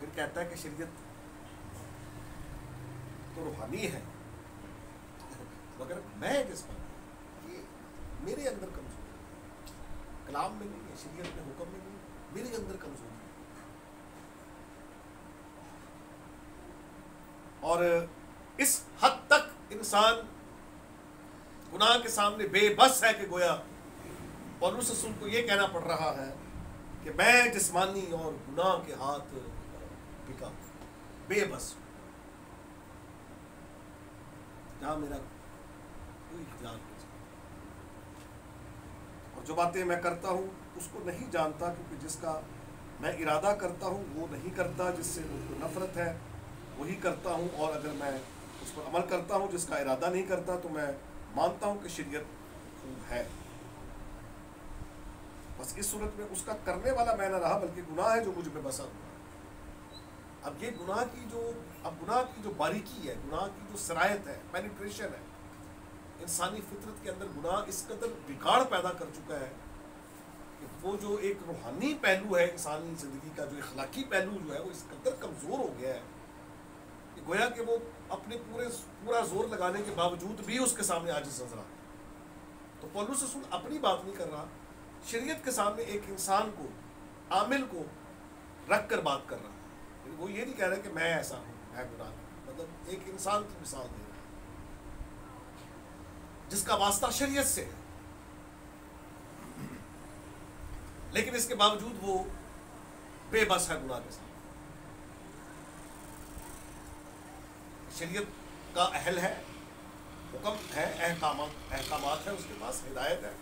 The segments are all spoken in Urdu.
پھر کہتا ہے کہ شریعت تو روحانی ہے مگر میں جسمانی، یہ میرے اندر کمزوری ہے، کلام میں نہیں ہے، شریعت میں حکم میں نہیں ہے، میرے اندر کمزوری ہے۔ اور اس حد تک انسان گناہ کے سامنے بے بس ہے کہ گویا پولس رسول کو یہ کہنا پڑ رہا ہے کہ میں جسمانی اور گناہ کے ہاتھ بکا بے بس ہوں، جہاں میرا کوئی اختیار نہیں ہے، اور جو باتیں میں کرتا ہوں اس کو نہیں جانتا، کیونکہ جس کا میں ارادہ کرتا ہوں وہ نہیں کرتا، جس سے مجھ کو نفرت ہے وہی کرتا ہوں، اور اگر میں اس پر عمل کرتا ہوں جس کا ارادہ نہیں کرتا تو میں مانتا ہوں کہ شریعت خوب ہے۔ بس اس صورت میں اس کا کرنے والا میں نہ رہا بلکہ گناہ ہے جو مجھ میں بسا ہوا ہے۔ اب یہ گناہ کی جو باریکی ہے، گناہ کی جو سرایت ہے، پینیٹریشن ہے، انسانی فطرت کے اندر گناہ اس قدر بگاڑ پیدا کر چکا ہے کہ وہ جو ایک روحانی پہلو ہے انسانی زندگی کا، جو اخلاقی پہلو جو ہے وہ اس قدر کمزور ہو گیا ہے کہ گویا کہ وہ اپنے پورا زور لگانے کے باوجود بھی اس کے سامنے عاجز نظر آتا ہے۔ تو پولس رسول اپنی بات نہیں کر رہا، شریعت کے سامنے ایک انسان کو، عامل کو رکھ کر بات کر رہا ہے۔ وہ یہ نہیں کہہ رہا کہ میں ایسا ہوں، میں گناہ کروں، مطلب ایک انسان کی مثال دے رہا ہے جس کا واسطہ شریعت سے ہے، لیکن اس کے باوجود وہ بے بس ہے گناہ کے سامنے۔ شریعت کا اہل ہے، حکم ہے، احکامات ہیں اس کے پاس، ہدایت ہے،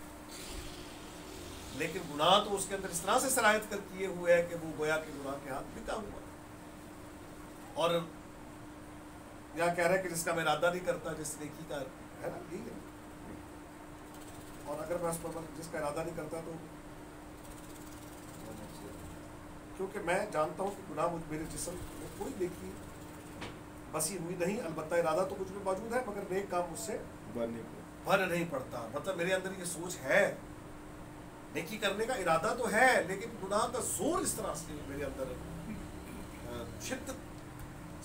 لیکن گناہ تو اس کے اندر اس طرح سے سرایت کر کیے ہوئے ہے کہ وہ گویا کہ گناہ کے ہاتھ بکا ہوا ہے۔ اور یہاں کہہ رہا ہے کہ جس کا میں ارادہ نہیں کرتا، جس نیکی کا ہے نا، یہی ہے، اور اگر میں اس پر جس کا ارادہ نہیں کرتا تو کیونکہ میں جانتا ہوں کہ گناہ مجھ میرے جسم میں کوئی نیکی بسی ہوئی نہیں، البتہ ارادہ تو مجھ میں موجود ہے مگر نیک کام مجھ سے بھر نہیں پڑتا۔ مطلب میرے اندر یہ سوچ ہے، نیکی کرنے کا ارادہ تو ہے، لیکن گناہ کا زور اس طرح سے میرے اندر شدت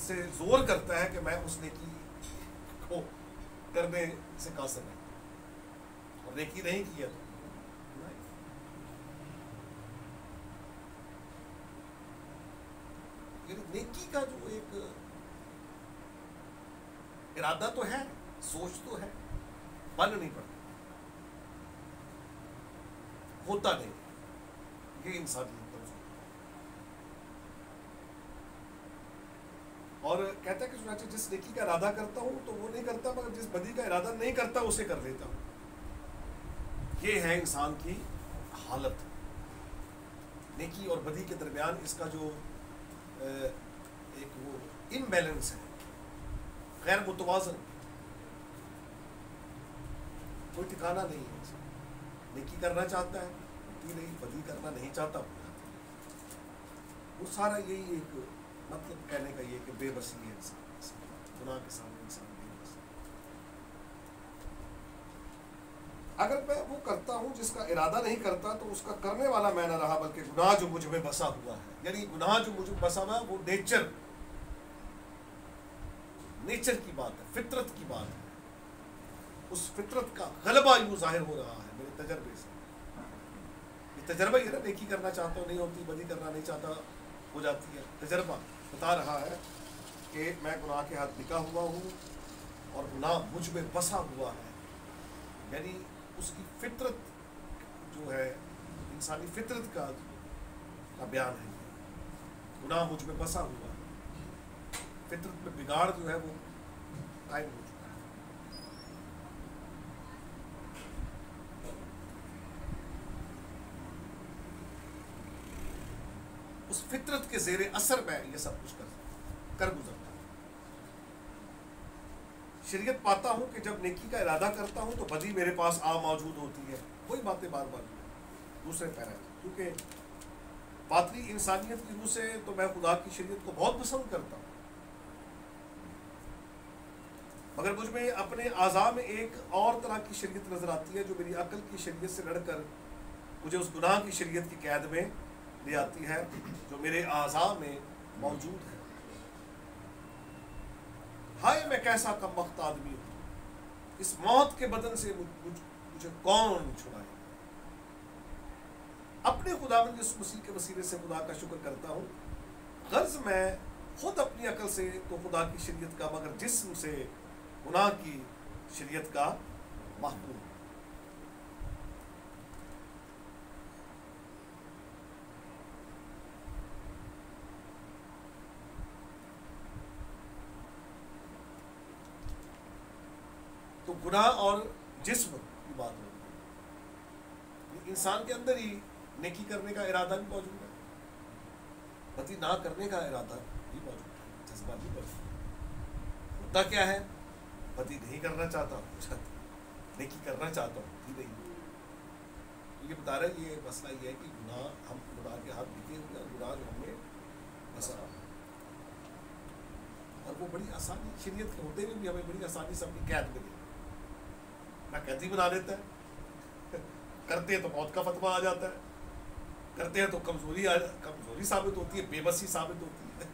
سے زور کرتا ہے کہ میں اس نیکی کو کرنے سے قاصر نہیں، اور نیکی نہیں کیا تو نیکی کا جو ایک ارادہ تو ہے، سوچ تو ہے، بن نہیں پڑتا، ہوتا نہیں، یہ انسانی کمزوری۔ اور کہتا ہے کہ چنانچہ جس نیکی کا ارادہ کرتا ہوں تو وہ نہیں کرتا، مگر جس بدی کا ارادہ نہیں کرتا اسے کر لیتا ہوں۔ یہ ہے انسان کی حالت، نیکی اور بدی کے درمیان اس کا جو ایک وہ امبیلنس ہے، غیر متوازن، کوئی ٹھکانا نہیں ہے۔ نیکی کرنا چاہتا ہے ہوتی نہیں، بدی کرنا نہیں چاہتا وہ سارا یہی ایک مطلب کہنے کا یہ کہ بے بسی ہے انسان، گناہ کے سامنے انسان بے بس۔ اگر میں وہ کرتا ہوں جس کا ارادہ نہیں کرتا تو اس کا کرنے والا میں نہ رہا بلکہ گناہ جو مجھ میں بسا ہوا ہے۔ یعنی گناہ جو مجھ میں بسا ہوا ہے وہ نیچر کی بات ہے، فطرت کی بات ہے، اس فطرت کا غلبہ یوں ظاہر ہو رہا ہے میرے تجربے سے۔ یہ تجربہ یہ نا، نیکی کرنا چاہتا ہوں نہیں ہوتی، بدی کرنا نہیں چاہتا ہو جاتی ہے۔ تجربہ بتا رہا ہے کہ میں گناہ کے ہاتھ بکا ہوا ہوں اور گناہ مجھ میں بسا ہوا ہے، یعنی اس کی فطرت جو ہے، انسانی فطرت کا بیان ہے، گناہ مجھ میں بسا ہوا ہے، فطرت میں بگاڑ جو ہے وہ قائم ہو چکا ہے۔ اس فطرت کے زیر اثر میں یہ سب کچھ کر گزرتا ہے۔ شریعت پاتا ہوں کہ جب نیکی کا ارادہ کرتا ہوں تو بدی میرے پاس موجود ہوتی ہے۔ وہی باتیں بار بار دوسرے پیرا، کیونکہ باطنی انسانیت کی روح سے تو میں خدا کی شریعت کو بہت پسند کرتا ہوں، مگر مجھ میں اپنے اعضاء میں ایک اور طرح کی شریعت نظر آتی ہے جو میری عقل کی شریعت سے لڑ کر مجھے اس گناہ کی شریعت کی قید میں لے آتی ہے، جو میرے اعضاء میں موجود ہے. ہائے میں کیسا کم وقت آدمی ہوں, اس موت کے بدن سے مجھے کون چھڑائے. اپنے خداوند یسوع مسیح کے وسیلے سے خدا کا شکر کرتا ہوں. غرض میں خود اپنی عقل سے تو خدا کی شریعت کا, مگر جسم سے گناہ کی شریعت کا محکوم. تو گناہ اور جسم کی بات ہوگی. انسان کے اندر ہی نیکی کرنے کا ارادہ بھی موجود ہے, بدی نہ کرنے کا ارادہ بھی موجود ہے, جذبہ بھی موجود ہے. ہوتا کیا ہے, بدی نہیں کرنا چاہتا ہوں, نیکی کرنا چاہتا ہوں, ہی نہیں. یہ بتا رہا ہے, یہ مسئلہ یہ ہے کہ گناہ, ہم گناہ کے ہاتھ بکے ہوئے ہیں, گناہ جو ہم نے بسا, اور وہ بڑی آسانی, شریعت کے ہوتے ہوئے بھی ہمیں بڑی آسانی سے اپنی قید میں دے, نہ قیدی بنا دیتا ہے. کرتے ہیں تو موت کا فتویٰ آ جاتا ہے, کرتے ہیں تو کمزوری ثابت ہوتی ہے, بے بسی ثابت ہوتی ہے.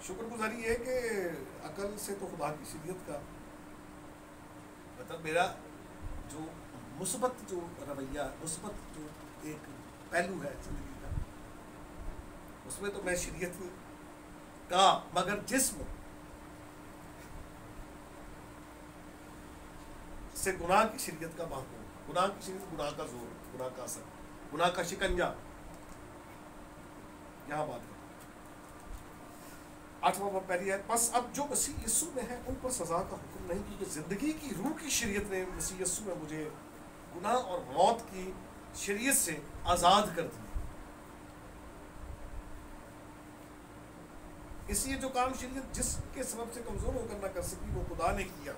شکر گزاری ہے کہ عقل سے تو خدا کی شریعت کا مطلب میرا جو مثبت جو رویہ, مثبت جو ایک پہلو ہے زندگی کا, اس میں تو میں شریعت کا, مگر جسم سے گناہ کی شریعت کا محکوم. گناہ کی شریعت, گناہ کا زور, گناہ کا اثر, گناہ کا شکنجہ. یہاں بات کریں 8واں پہلی ہے, بس اب جو مسیح یسوع میں ہے ان پر سزا کا حکم نہیں, کیونکہ زندگی کی روح کی شریعت نے مسیح یسوع میں مجھے گناہ اور موت کی شریعت سے آزاد کر دیا. اس لیے جو کام شریعت جس کے سبب سے کمزور ہو کر نہ کر سکی, وہ خدا نے کیا.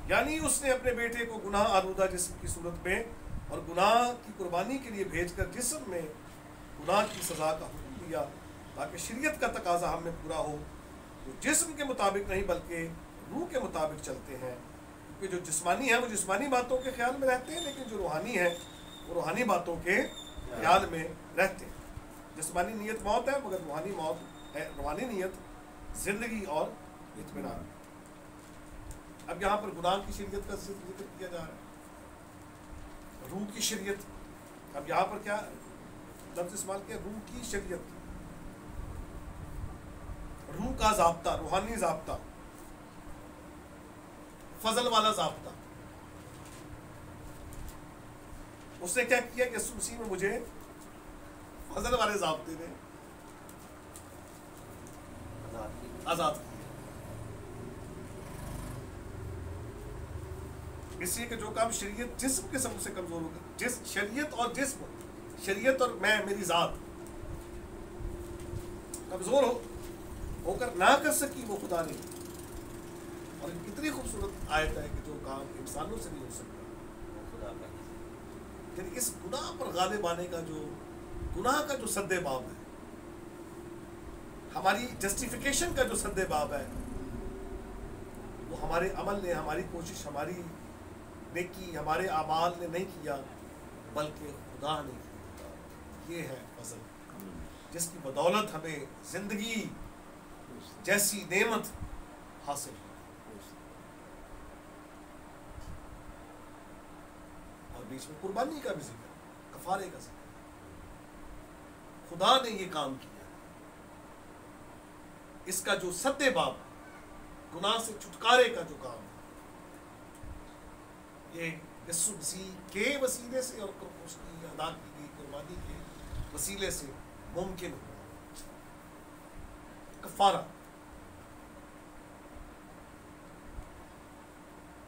یعنی اس نے اپنے بیٹے کو گناہ آلودہ جسم کی صورت میں اور گناہ کی قربانی کے لیے بھیج کر جسم میں گناہ کی سزا کا حکم دیا, تاکہ شریعت کا تقاضا ہم میں پورا ہو, جو جسم کے مطابق نہیں بلکہ روح کے مطابق چلتے ہیں. کیونکہ جو جسمانی ہیں وہ جسمانی باتوں کے خیال میں رہتے ہیں, لیکن جو روحانی ہیں وہ روحانی باتوں کے خیال میں رہتے ہیں. جسمانی نیت موت ہے, مگر روحانی موت ہے, روحانی نیت زندگی اور اطمینان. اب یہاں پر گناہ کی شریعت کا ذکر کیا جا رہا ہے, روح کی شریعت. اب یہاں پر کیا لفظ استعمال کیا, روح کی شریعت, روح کا ضابطہ, روحانی ضابطہ, فضل والا ضابطہ. اس نے کیا کیا کہ یسوع مسیح میں مجھے فضل والے ضابطے نے آزاد کیا. اس لیے کہ جو کام شریعت جسم کے سبب سے کمزور ہوگا, شریعت اور جسم, شریعت اور میں, میری ذات کمزور ہو کر نہ کر سکی, وہ خدا نے. اور اتنی خوبصورت آیت ہے کہ جو کام انسانوں سے نہیں ہو سکتا وہ خدا کا. یعنی اس گناہ پر غالب آنے کا جو گناہ کا جو سد باب ہے, ہماری جسٹیفیکیشن کا جو سد باب ہے, وہ ہمارے عمل نے, ہماری کوشش, ہماری نیکی, ہمارے اعمال نے نہیں کیا, بلکہ خدا نے کیا. یہ ہے فضل, جس کی بدولت ہمیں زندگی جیسی نعمت حاصل ہے. اور بیچ میں قربانی کا بھی ذکر, کفارے کا ذکر. خدا نے یہ کام کیا. اس کا جو سد باب, گناہ سے چھٹکارے کا جو کام ہے, یہ یسوع مسیح کے وسیلے سے اور اس کی ادا کی گئی قربانی کے وسیلے سے ممکن ہوا. کفارہ.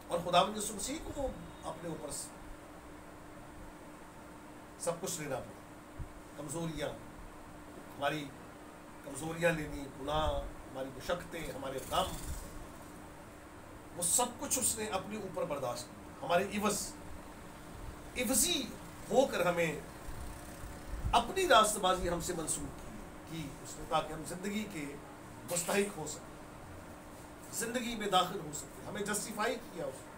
اور خداوند یسوع مسیح کو وہ اپنے اوپر سب کچھ لینا پڑا. کمزوریاں, ہماری کمزوریاں لینی, گناہ, ہماری مشقتیں, ہمارے غم, وہ سب کچھ اس نے اپنے اوپر برداشت کیا. ہمارے عوضی ہو کر ہمیں اپنی راست بازی ہم سے منسوخ کی اس نے, تاکہ ہم زندگی کے مستحق ہو سکیں, زندگی میں داخل ہو سکیں. ہمیں جسٹیفائی کیا اس نے.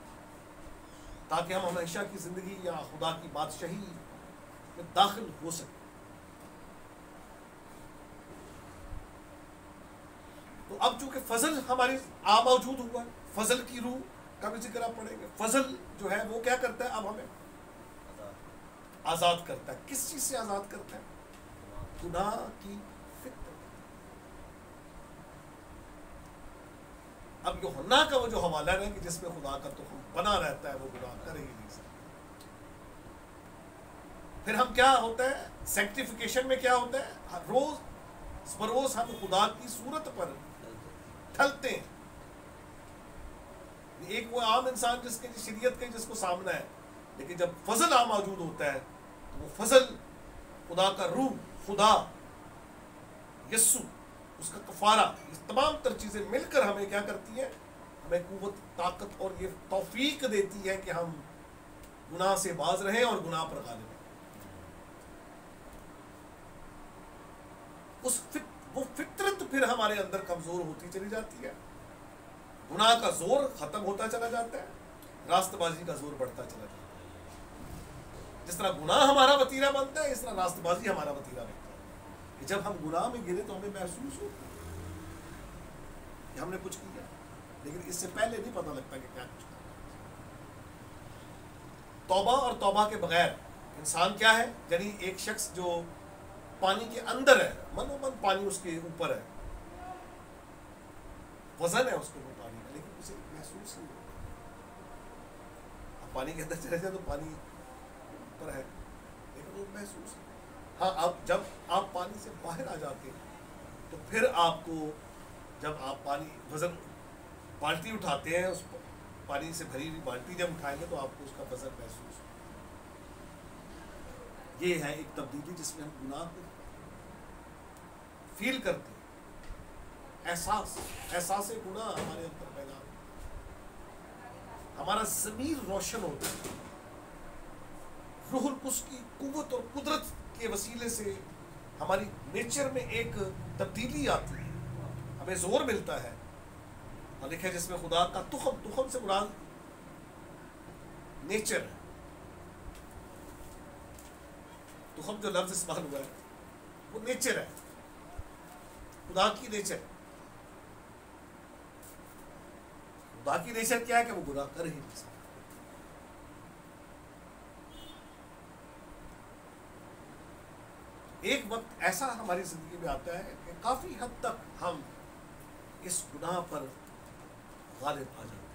تاکہ ہم ہمیشہ کی زندگی یا خدا کی بادشاہی میں داخل ہو سکیں. تو اب چونکہ فضل ہماری موجود ہوا ہے، فضل کی روح کا بھی ذکر آپ پڑھیں گے. فضل جو ہے وہ کیا کرتا ہے؟ اب ہمیں آزاد کرتا ہے. کس چیز سے آزاد کرتا ہے؟ گناہ کی فطرت. اب یوحنا کا وہ جو حوالہ ہے کہ جس میں خدا کا تخم بنا رہتا ہے وہ گناہ کر ہی نہیں سکتا. پھر ہم کیا ہوتا ہے سینکٹیفیکیشن میں کیا ہوتا ہے؟ ہر روز بروز ہم خدا کی صورت پر ڈھلتے ہیں. ایک وہ عام انسان جس کے شریعت کے جس کو سامنا ہے، لیکن جب فضل موجود ہوتا ہے تو وہ فضل خدا کا روح، خدا یسوع، اس کا کفارہ، یہ تمام تر چیزیں مل کر ہمیں کیا کرتی ہیں؟ ہمیں قوت، طاقت اور یہ توفیق دیتی ہے کہ ہم گناہ سے باز رہیں اور گناہ پر غالب رہیں. وہ فطرت پھر ہمارے اندر کمزور ہوتی چلی جاتی ہے. گناہ کا زور ختم ہوتا چلا جاتا ہے، راست بازی کا زور بڑھتا چلا جاتا ہے. جس طرح گناہ ہمارا وتیرہ بنتا ہے، اس طرح راست بازی ہمارا وتیرہ بنتا ہے. کہ جب ہم گناہ میں گرے تو ہمیں محسوس ہو کہ ہم نے کچھ کیا، لیکن اس سے پہلے نہیں پتہ لگتا کہ کیا کچھ کیا. توبہ اور توبہ کے بغیر انسان کیا ہے؟ یعنی ایک شخص جو پانی کے اندر ہے، من و من پانی اس کے اوپر ہے، وزن ہے اس کو وہ پانی کا، لیکن اسے محسوس نہیں ہوتا. اب پانی کے اندر چلے جائے تو پانی اوپر ہے لیکن وہ محسوس نہیں. ہاں اب جب آپ پانی سے باہر آ جاتے ہیں تو پھر آپ کو، جب آپ پانی وزن بالٹی اٹھاتے ہیں، اس پانی سے بھری ہوئی بالٹی جب اٹھائیں گے تو آپ کو اس کا وزن محسوس ہوگا. یہ ہے ایک تبدیلی جس میں ہم گناہ کو فیل کرتے ہیں. احساس گناہ ہمارے اندر پیدا ہوتا ہے، ہمارا ضمیر روشن ہوتا ہے. روح القدس کی قوت اور قدرت کے وسیلے سے ہماری نیچر میں ایک تبدیلی آتی ہے، ہمیں زور ملتا ہے. اور لکھا ہے جس میں خدا کا تخم سے مراد نیچر ہے. تخم جو لفظ استعمال ہوا ہے وہ نیچر ہے، خدا کی نیچر. خدا کی نیچر کیا ہے کہ وہ گناہ کر ہی نہیں سکتا. ایک وقت ایسا ہماری زندگی میں آتا ہے کہ کافی حد تک ہم اس گناہ پر غالب آ جاتے ہیں،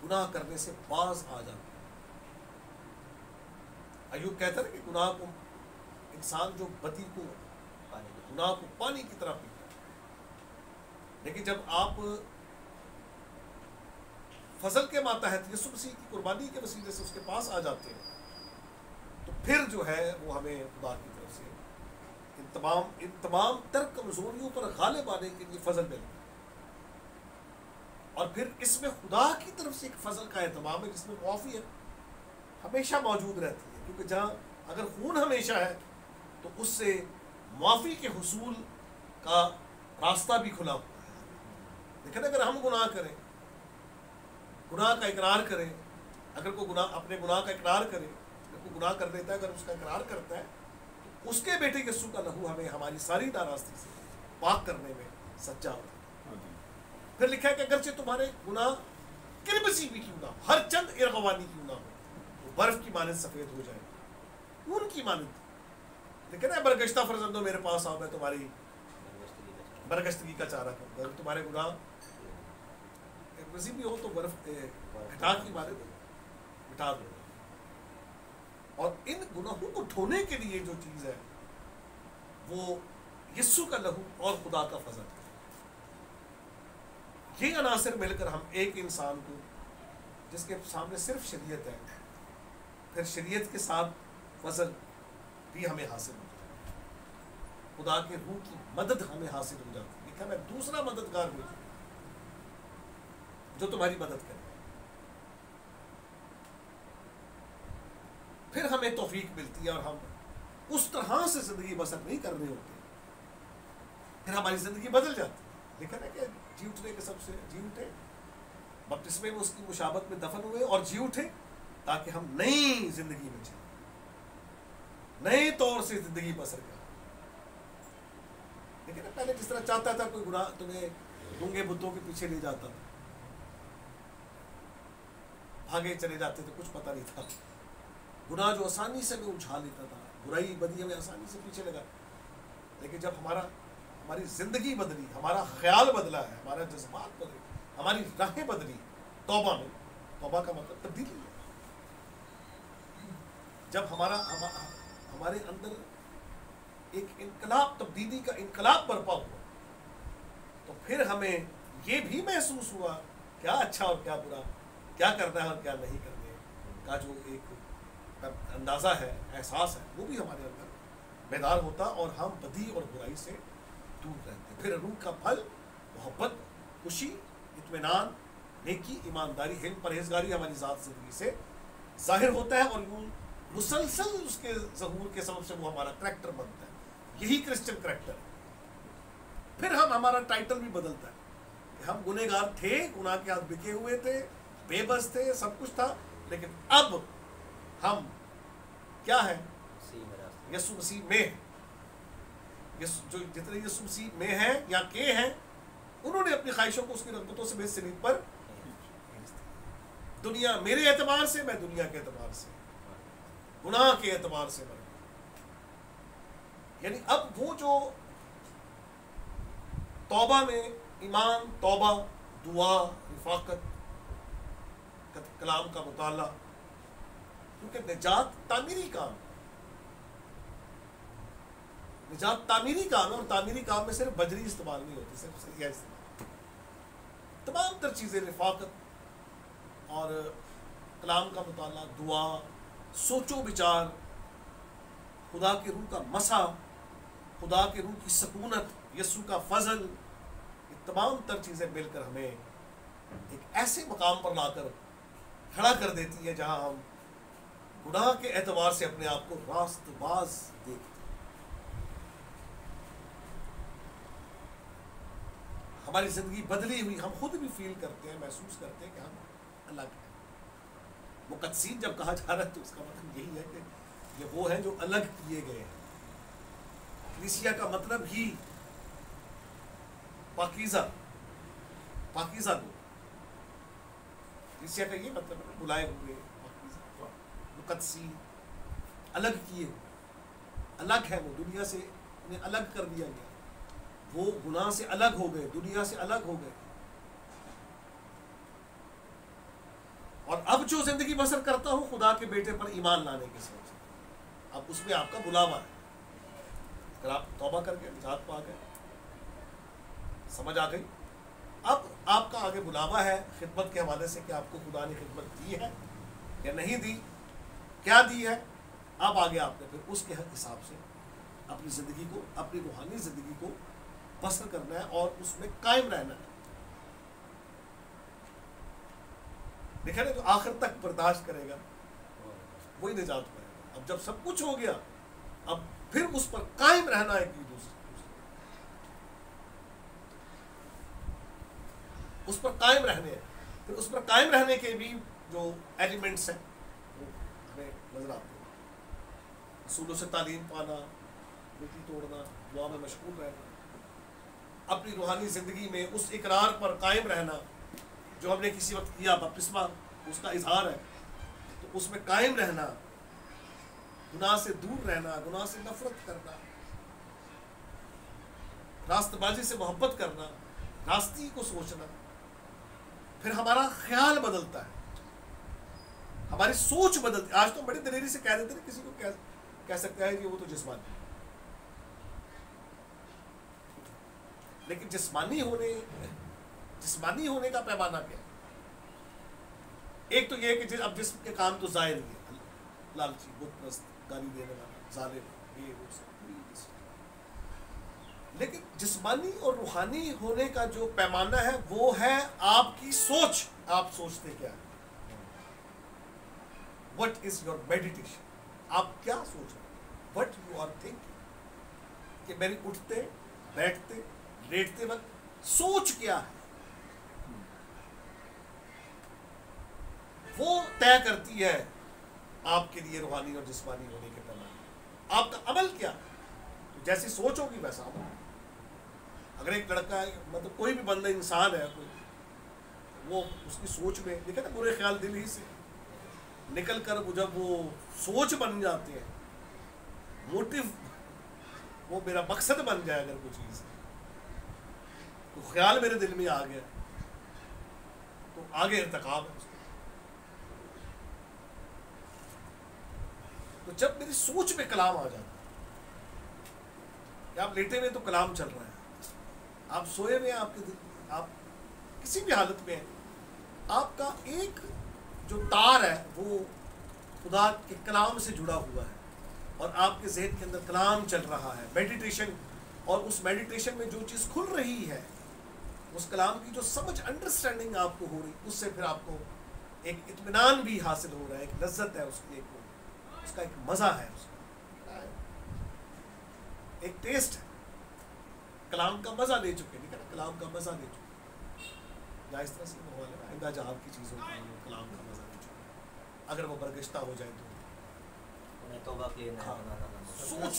گناہ کرنے سے باز آ جاتے ہیں. ایوب کہتا ہے کہ گناہ کو انسان جو بدی کو، گناہ کو پانی کی طرح پیتا ہے. لیکن جب آپ فضل کے ماتحت یسوع مسیح کی قربانی کے وسیلے سے اس کے پاس آ جاتے ہیں تو پھر جو ہے وہ ہمیں خدا کی طرف سے ان تمام تر کمزوریوں پر غالب آنے کے لیے فضل ملتا ہے. اور پھر اس میں خدا کی طرف سے ایک فضل کا اہتمام ہے جس میں معافیت ہمیشہ موجود رہتی ہے. کیونکہ جہاں اگر خون ہمیشہ ہے تو اس سے معافی کے حصول کا راستہ بھی کھلا ہوا ہے. لیکن اگر ہم گناہ کریں، گناہ کا اقرار کریں، اگر کوئی گناہ اپنے گناہ کا اقرار کرے، اگر کوئی گناہ کر دیتا ہے، اگر اس کا اقرار کرتا ہے تو اس کے بیٹے یسوع کا لہو ہمیں ہماری ساری ناراستی سے پاک کرنے میں سچا ہوتا ہے. پھر لکھا ہے کہ اگرچہ تمہارے گناہ کربسی بھی کیوں نہ ہو، ہر چند ارغوانی کیوں نہ ہو، تو برف کی مانند سفید ہو جائے، خون کی مانند. لیکن ہے برگشتہ فرزندوں میرے پاس آؤ، میں تمہاری برگشتگی کا چارہ کروں گا. اگر تمہارے گناہ کربسی بھی ہو تو برف گھٹا کی مانند مٹا دو. اور ان گناہوں کو دھونے کے لیے جو چیز ہے وہ یسوع کا لہو اور خدا کا فضل ہے. یہ عناصر مل کر ہم ایک انسان کو جس کے سامنے صرف شریعت ہے، پھر شریعت کے ساتھ فضل بھی ہمیں حاصل ہو جاتا ہے، خدا کے روح کی مدد ہمیں حاصل ہو جاتی ہے. لکھا میں دوسرا مددگار بھیجوں جو تمہاری مدد کرے. پھر ہمیں توفیق ملتی ہے اور ہم اس طرح سے زندگی بسر نہیں کر رہے ہوتے، پھر ہماری زندگی بدل جاتی ہے. لیکن ہے کہ جی اٹھنے کے سب سے جی اٹھے بپتسمے میں اس کی مشابت میں دفن ہوئے اور جی اٹھے تاکہ ہم نئی زندگی میں چلیں، نئے طور سے زندگی بسر کریں. لیکن پہلے جس طرح چاہتا تھا کوئی گناہ تمہیں گنگے بتوں کے پیچھے لے جاتا تھا، بھاگے چلے جاتے تھے، کچھ پتہ نہیں تھا. گناہ جو آسانی سے ہمیں اچھا لیتا تھا، برائی بدی ہمیں آسانی سے پیچھے لگا. لیکن جب ہماری زندگی بدلی، ہمارا خیال بدلا ہے، ہمارا جذبات بدلے، ہماری راہیں بدلی توبہ میں. توبہ کا مطلب تبدیلی ہے. جب ہمارے اندر ایک انقلاب، تبدیلی کا انقلاب برپا ہوا، تو پھر ہمیں یہ بھی محسوس ہوا کیا اچھا اور کیا برا، کیا کرنا ہے اور کیا نہیں کرنے کا جو ایک اندازہ ہے، احساس ہے، وہ بھی ہمارے اندر بیدار ہوتا اور ہم بدی اور برائی سے دور رہتے. پھر روح کا پھل محبت، خوشی، اطمینان، نیکی، ایمانداری، حلم، پرہیزگاری ہماری ذات زندگی سے ظاہر ہوتا ہے اور یوں مسلسل اس کے ظہور کے سبب سے وہ ہمارا کریکٹر بنتا ہے. یہی کرسچن کریکٹر ہے. پھر ہمارا ٹائٹل بھی بدلتا ہے کہ ہم گنہگار تھے، گناہ کے ہاتھ بکے ہوئے تھے، بے بس تھے، سب کچھ تھا، لیکن اب ہم کیا ہیں؟ یسوع مسیح میں. جو جتنے یسوع مسیح میں ہیں یا کے ہیں، انہوں نے اپنی خواہشوں کو اس کی رغبتوں سے بے سلیب پر. دنیا میرے اعتبار سے، میں دنیا کے اعتبار سے، گناہ کے اعتبار سے مر گیا. یعنی اب وہ جو توبہ میں ایمان، توبہ، دعا، رفاقت، کلام کا مطالعہ، کیونکہ نجات تعمیری کام، نجات تعمیری کام ہے، اور تعمیری کام میں صرف بجری استعمال نہیں ہوتی، صرف سریہ استعمال. تمام تر چیزیں، رفاقت اور کلام کا مطالعہ، دعا، سوچ و بچار، خدا کی روح کا مسا، خدا کی روح کی سکونت، یسوع کا فضل، یہ تمام تر چیزیں مل کر ہمیں ایک ایسے مقام پر لا کر کھڑا کر دیتی ہے جہاں ہم گناہ کے اعتبار سے اپنے آپ کو راست باز دیکھتے ہیں. ہماری زندگی بدلی ہوئی، ہم خود بھی فیل کرتے ہیں، محسوس کرتے ہیں کہ ہم الگ ہیں. مقدسین جب کہا جا رہا ہے تو اس کا مطلب یہی ہے کہ یہ وہ ہیں جو الگ کیے گئے ہیں. کلیسیا کا مطلب ہی پاکیزہ، پاکیزہ لوگ. کلیسیا کا یہ مطلب ہے بلائے ہوئے، پاکیزہ، مقدسین، الگ کیے ہوئے. الگ ہے وہ دنیا سے، انہیں الگ کر دیا گیا. وہ گناہ سے الگ ہو گئے، دنیا سے الگ ہو گئے. اور اب جو زندگی بسر کرتا ہوں خدا کے بیٹے پر ایمان لانے کے سبب سے. اب اس میں آپ کا بلاوا ہے. اگر آپ توبہ کر کے نجات پا گئے، سمجھ آ گئی، اب آپ کا آگے بلاوا ہے خدمت کے حوالے سے کہ آپ کو خدا نے خدمت دی ہے یا نہیں دی، کیا دی ہے. اب آگے آپ نے پھر اس کے حساب سے اپنی زندگی کو، اپنی روحانی زندگی کو بسر کرنا ہے اور اس میں قائم رہنا ہے. دیکھیں نا، جو آخر تک برداشت کرے گا وہی نجات پائے گا. اب جب سب کچھ ہو گیا، اب پھر اس پر قائم رہنا ہے کہ اس پر قائم رہنے ہیں. پھر اس پر قائم رہنے کے بھی جو ایلیمنٹس ہیں وہ ہمیں نظر آتے ہیں. اصولوں سے تعلیم پانا، مٹی توڑنا، دعا میں مشغول رہنا، اپنی روحانی زندگی میں اس اقرار پر قائم رہنا جو ہم نے کسی وقت کیا، بپتسمہ اس کا اظہار ہے، تو اس میں قائم رہنا، گناہ سے دور رہنا، گناہ سے نفرت کرنا، راست بازی سے محبت کرنا، راستی کو سوچنا. پھر ہمارا خیال بدلتا ہے، ہماری سوچ بدلتی. آج تو بڑی دلیری سے کہہ دیتے ہیں، کسی کو کہہ سکتا ہے کہ وہ تو جسمانی ہے، لیکن جسمانی ہونے کا پیمانہ کیا ہے؟ ایک تو یہ کہ اب جسم کے کام تو ظاہر ہی ہے، لالچی، بت پرست، گالی دینے والا، ظالم، یہ وہ سب. لیکن جسمانی اور روحانی ہونے کا جو پیمانہ ہے وہ ہے آپ کی سوچ. آپ سوچتے کیا ہے؟ What is your meditation? آپ کیا سوچ رہے ہیں؟ What you are thinking? کہ میری اٹھتے، بیٹھتے، لیٹتے وقت سوچ کیا ہے؟ وہ طے کرتی ہے آپ کے لیے روحانی اور جسمانی ہونے کے پیمانے. آپ کا عمل کیا، جیسی سوچ ہوگی ویسا عمل. اگر ایک لڑکا ہے، مطلب کوئی بھی بندہ انسان ہے کوئی، وہ اس کی سوچ میں دیکھیں نا، برے خیال دل ہی سے نکل کر وہ جب وہ سوچ بن جاتے ہیں، موٹیو، وہ میرا مقصد بن جائے، اگر کوئی چیز تو خیال میرے دل میں آ گیا تو آگے ارتکاب ہے اس کا. تو جب میری سوچ میں کلام آ جاتا ہے کہ آپ لیٹے ہوئے تو کلام چل رہا ہے، آپ سوئے ہوئے ہیں، آپ کے دل، آپ کسی بھی حالت میں ہیں، آپ کا ایک جو تار ہے وہ خدا کے کلام سے جڑا ہوا ہے، اور آپ کے ذہن کے اندر کلام چل رہا ہے، میڈیٹیشن. اور اس میڈیٹیشن میں جو چیز کھل رہی ہے، اس کلام کی جو سمجھ، انڈرسٹینڈنگ آپ کو ہو رہی، اس سے پھر آپ کو ایک اطمینان بھی حاصل ہو رہا ہے، ایک لذت ہے اس کی، اس کا ایک مزہ ہے، اس کا ایک ٹیسٹ ہے. کلام کا مزہ لے چکے، ٹھیک ہے نا، کلام کا مزہ لے چکے. یا اس طرح سے ماحول ہے آئندہ جہاد کی چیزوں کا کلام کا مزہ لے چکے، اگر وہ برگشتہ ہو جائے تو. سوچ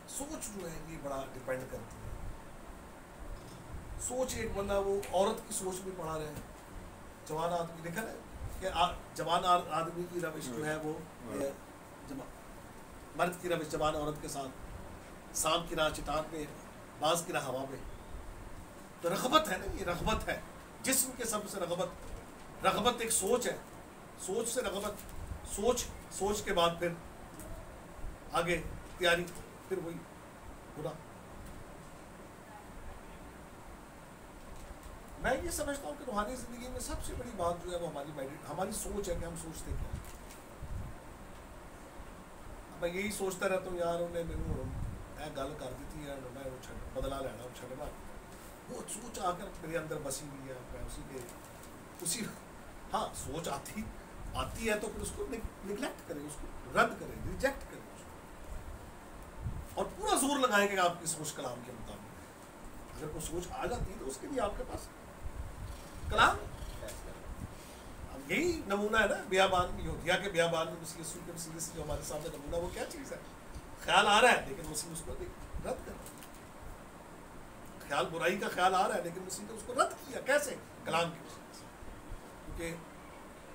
سوچ جو ہے یہ بڑا ڈپینڈ کرتی ہے. سوچ ایک بندہ، وہ عورت کی سوچ بھی پڑھا رہے ہیں، جوان آدمی، دیکھا نا کہ جوان آدمی کی روش جو ہے وہ مرد کی روش جوان عورت کے ساتھ، سانپ کی راہ چٹان پہ، باز کی راہ ہوا پہ. تو رغبت ہے نا، یہ رغبت ہے، جسم کے سب سے رغبت. رغبت ایک سوچ ہے، سوچ سے رغبت، سوچ کے بعد پھر آگے تیاری، پھر وہی برا. میں یہ سمجھتا ہوں کہ روحانی زندگی میں سب سے بڑی بات جو ہے وہ ہماری سوچ ہے کہ ہم سوچتے کیا ہیں. میں یہی سوچتا رہتا ہوں، یار انہیں میرے گل کر دیتی ہے، میں بدلا لینا چھڑنا، وہ سوچ آ کر میرے اندر بسی ہوئی ہے. میں اسی ہاں سوچ آتی ہے تو پھر اس کو نگلیکٹ کرے، اس کو رد کرے، ریجیکٹ کرے اس کو، اور پورا زور لگائیں کہ آپ کی سوچ کلام کے مطابق. اگر کوئی سوچ آ جاتی ہے تو اس کے لیے آپ کے پاس کلام. اب یہی نمونہ ہے نا بیابان، یہودیہ کے بیابان میں مسیح یسوع کے وسیلے سے جو ہمارے سامنے نمونہ، وہ کیا چیز ہے؟ خیال آ رہا ہے لیکن مسیح اس کو رد کر، خیال برائی کا خیال آ رہا ہے لیکن مسیح نے اس کو رد کیا. کیسے؟ کلام کی وسیلے سے. کیونکہ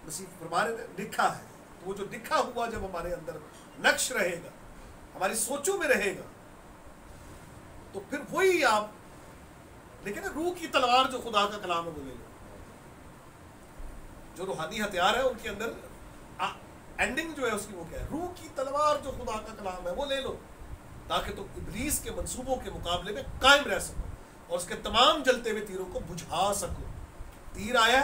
مسیح فرما رہے ہیں لکھا ہے، تو وہ جو لکھا ہوا جب ہمارے اندر نقش رہے گا، ہماری سوچوں میں رہے گا، تو پھر وہی آپ لیکن روح کی تلوار جو خدا کا کلام ہے وہ لے لو. جو روحانی ہتھیار ہے ان کے اندر اینڈنگ جو ہے اس کی وہ کیا ہے؟ روح کی تلوار جو خدا کا کلام ہے وہ لے لو، تاکہ تم ابلیس کے منصوبوں کے مقابلے میں قائم رہ سکو اور اس کے تمام جلتے ہوئے تیروں کو بجھا سکو. تیر آیا،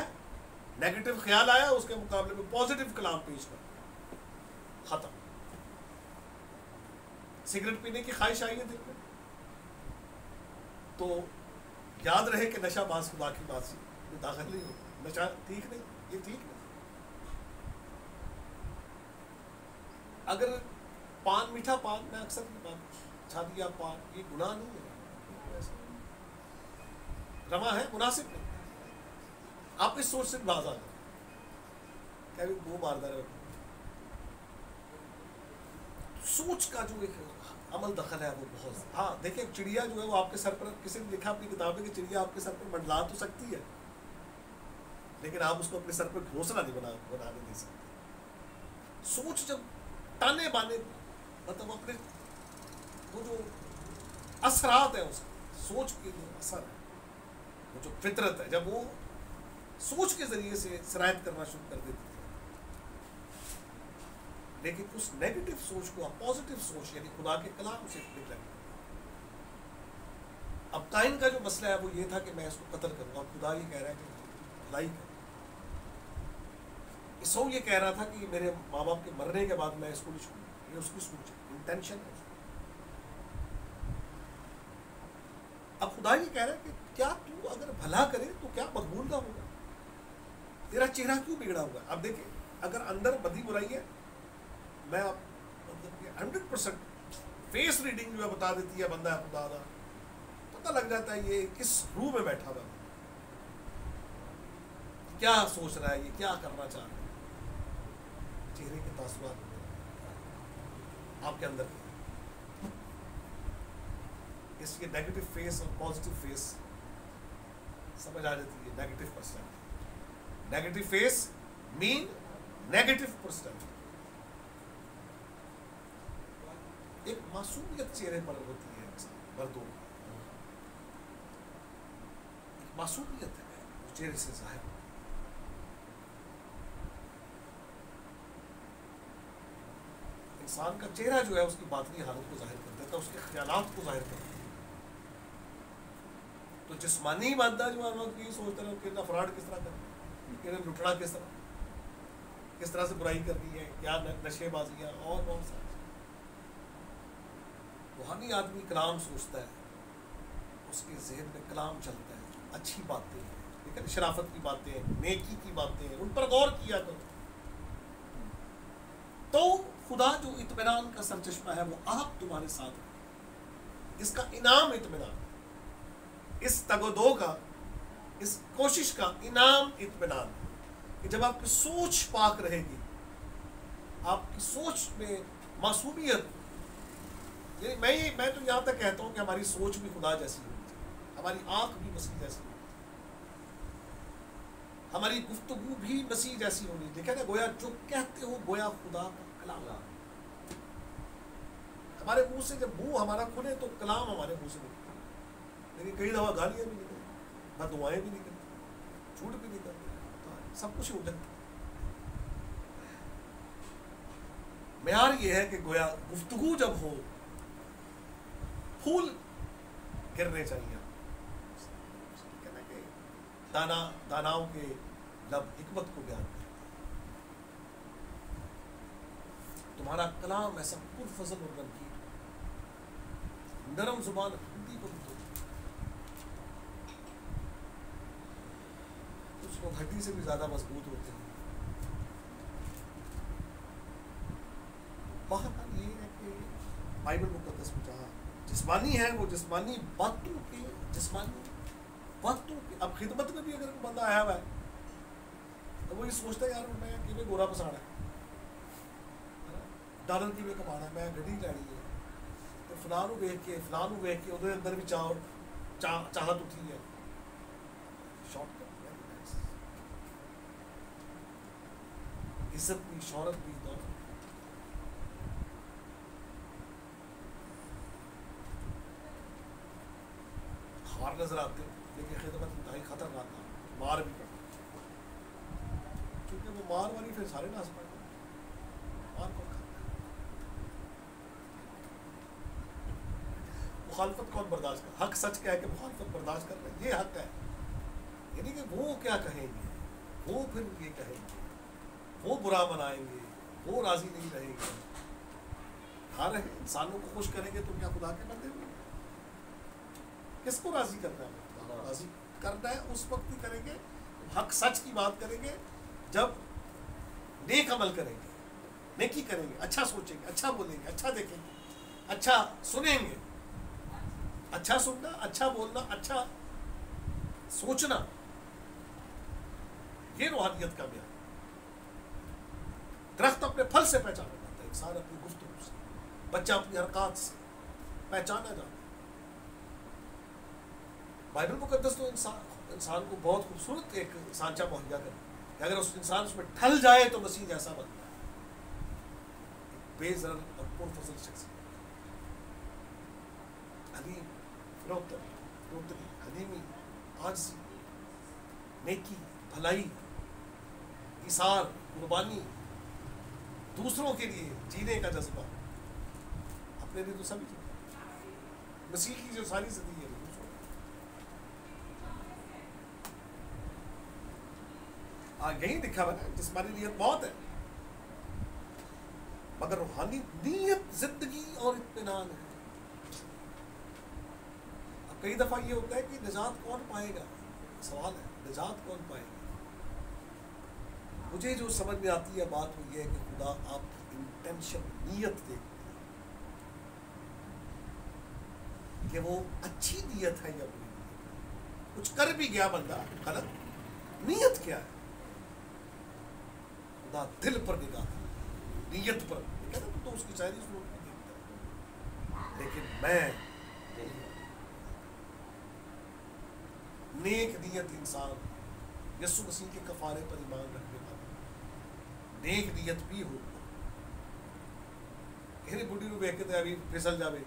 نیگیٹو خیال آیا، اس کے مقابلے میں پازیٹیو کلام پیش کرو، ختم. سگریٹ پینے کی خواہش آئی ہے دل میں تو یاد رہے کہ نشہ باز خدا کی بات سے داخل نہیں ہو. نشہ ٹھیک نہیں، یہ ٹھیک نہیں. اگر پان، میٹھا پان، میں اکثر چھادیا پان، یہ گناہ نہیں ہے، روا ہے، مناسب نہیں. آپ اس سوچ سے باز آ جائیں کہ وہ ماردار ہے. سوچ کا جو ایک عمل دخل ہے وہ بہت. ہاں دیکھیں، چڑیا جو ہے وہ آپ کے سر پر، کسی نے لکھا اپنی کتاب میں کہ چڑیا آپ کے سر پر منڈلا تو سکتی ہے لیکن آپ اس کو اپنے سر پر گھونسلہ نہیں بنانے دے سکتے. سوچ جب تانے بانے، مطلب اپنے وہ جو اثرات ہیں، اس سوچ کے جو اثر ہے، وہ جو فطرت ہے، جب وہ سوچ کے ذریعے سے سرایت کرنا شروع کر دیتی ہے، لیکن اس نیگیٹو سوچ کو آپ پازیٹیو سوچ یعنی خدا کے کلام سے نکلیں. اب قائن کا جو مسئلہ ہے وہ یہ تھا کہ میں اس کو قتل کروں گا. اب خدا یہ کہہ رہا ہے کہ بھلائی کر. عیسو یہ کہہ رہا تھا کہ میرے ماں باپ کے مرنے کے بعد میں اس کو نہیں چھوڑوں گا. یہ اس کی سوچ ہے، انٹینشن ہے. اب خدا یہ کہہ رہا ہے کہ کیا تو اگر بھلا کرے تو کیا مقبول نہ ہوگا؟ تیرا چہرہ کیوں بگڑا ہوا ہے؟ اب دیکھیں، اگر اندر بدی برائی ہے، میں مطلب 100% فیس ریڈنگ جو ہے بتا دیتی ہے بندہ خدا دا، پتہ لگ جاتا ہے یہ کس روح میں بیٹھا ہوا ہے. کیا سوچ رہا ہے، یہ کیا کرنا چاہ رہا ہے. چہرے کے تاثرات آپ کے اندر اس کے نیگیٹو فیس اور پازیٹو فیس سمجھ آ جاتی ہے. نیگیٹو پرسنالٹی، نیگیٹو فیس مین نیگیٹو پرسنالٹی. ایک معصومیت چہرے پر ہوتی ہے مردوں، ایک معصومیت ہے وہ چہرے سے ظاہر. انسان کا چہرہ جو ہے اس کی باطنی حالت کو ظاہر کر دیتا ہے، اس کے خیالات کو ظاہر کرتا ہے. تو جسمانی بندہ جو ہم لوگ یہ سوچتے ہیں کہ فراڈ کس طرح کرنا، کہ لٹڑا کس طرح سے برائی کرنی ہے، کیا نشے بازیاں اور بہت سارے. روحانی آدمی کلام سوچتا ہے، اس کے ذہن میں کلام چلتا ہے، اچھی باتیں ہیں، لیکن شرافت کی باتیں ہیں، نیکی کی باتیں ہیں، ان پر غور کیا کرو. تو خدا جو اطمینان کا سرچشمہ ہے وہ آپ تمہارے ساتھ ہے. اس کا انعام اطمینان، اس تگ و دو کا، اس کوشش کا انعام اطمینان ہے کہ جب آپ کی سوچ پاک رہے گی، آپ کی سوچ میں معصومیت. میں تو یہاں تک کہتا ہوں کہ ہماری سوچ بھی خدا جیسی ہونی چاہیے، ہماری آنکھ بھی مسیح جیسی ہونی چاہیے، ہماری گفتگو بھی مسیح جیسی ہونی چاہیے. دیکھیں نا، گویا جو کہتے ہو گویا خدا کا کلام. ہمارے منہ سے جب منہ ہمارا کھلے تو کلام ہمارے منہ سے نکلے، لیکن کئی دفعہ گالیاں بھی نکلتی، بددعائیں بھی نکلتی، جھوٹ بھی نکلتے، سب کچھ ہو جاتا. معیار یہ ہے کہ گویا گفتگو جب ہو پھول گرنے چاہیے. کہنا کہ داناؤں کے لب حکمت کو بیان کرتے. تمہارا کلام ایسا پرفضل اور رنگین، نرم زبان ہندی کو کچھ لوگ ہڈی سے بھی زیادہ مضبوط ہوتے ہیں. بہرحال یہ ہے کہ بائبل مقدس میں جہاں جسمانی ہے وہ جسمانی باتوں کے اب خدمت میں بھی اگر کوئی بندہ آیا ہوا ہے تو وہ یہ سوچتا ہے یار میں کیویں گورا پساڑا ہے، ڈالر کیویں کمانا ہے، میں گڈی لینی ہے، تو فلاں نوں ویکھ کے وہ اندر بھی چاہت اٹھی ہے. شارٹ کٹ عزت بھی، شہرت بھی، دولت. ہار نظر آتے لیکن خدمت انتہائی خطرناک ہے، مار بھی پڑتا، کیونکہ وہ مار والی پھر سارے ناس پڑتے ہیں. مار کون کھاتا ہے؟ مخالفت کون برداشت کر؟ حق سچ کہہ کے مخالفت برداشت کر رہے ہیں، یہ حق ہے. یعنی کہ وہ کیا کہیں گے، وہ پھر یہ کہیں گے، وہ برا منائیں گے، وہ راضی نہیں رہیں گے. کھا رہے ہیں انسانوں کو خوش کریں گے تو کیا خدا کے بندے ہوئے؟ کس کو راضی کرنا ہے؟ راضی کرنا ہے اس وقت ہی کریں گے، حق سچ کی بات کریں گے، جب نیک عمل کریں گے، نیکی کریں گے، اچھا سوچیں گے، اچھا بولیں گے، اچھا دیکھیں گے، اچھا سنیں گے. اچھا سننا، اچھا بولنا، اچھا سوچنا، یہ روحانیت کا بیان. درخت اپنے پھل سے پہچانا جاتا ہے، انسان اپنی گفتگو سے، بچہ اپنی حرکات سے پہچانا جاتا ہے. بائبل مقدس تو انسان کو بہت خوبصورت ایک سانچہ مہیا کرتا ہے کہ اگر اس انسان اس میں ڈھل جائے تو مسیح جیسا بنتا ہے. بے ضرر اور پرفضل شخصیت، حلیم، فروتنی، حلیمی، عاجزی، نیکی، بھلائی، ایثار، قربانی، دوسروں کے لیے جینے کا جذبہ. اپنے لیے تو سبھی مسیح کی جو ساری زندگی ہے یہی دکھا ہوا نا. جسمانی نیت بہت ہے مگر روحانی نیت زندگی اور اطمینان ہے. اب کئی دفعہ یہ ہوتا ہے کہ نجات کون پائے گا، سوال ہے نجات کون پائے گا. مجھے جو سمجھ میں آتی ہے بات وہ یہ ہے کہ خدا آپ کی انٹینشن، نیت دیکھتے ہیں کہ وہ اچھی نیت ہے یا بری نیت. کچھ کر بھی گیا بندہ غلط، نیت کیا ہے. خدا دل پر نگاہ کرتا، نیت پر. کہتے ہیں تو اس کی شاعری سنو دیکھتا ہے، لیکن میں نیک نیت انسان یسوع مسیح کے کفارے پر ایمان رکھنے والا نیک نیت بھی ہو. کہ بڑھی نو ویکھ کے ابھی پھسل جاوے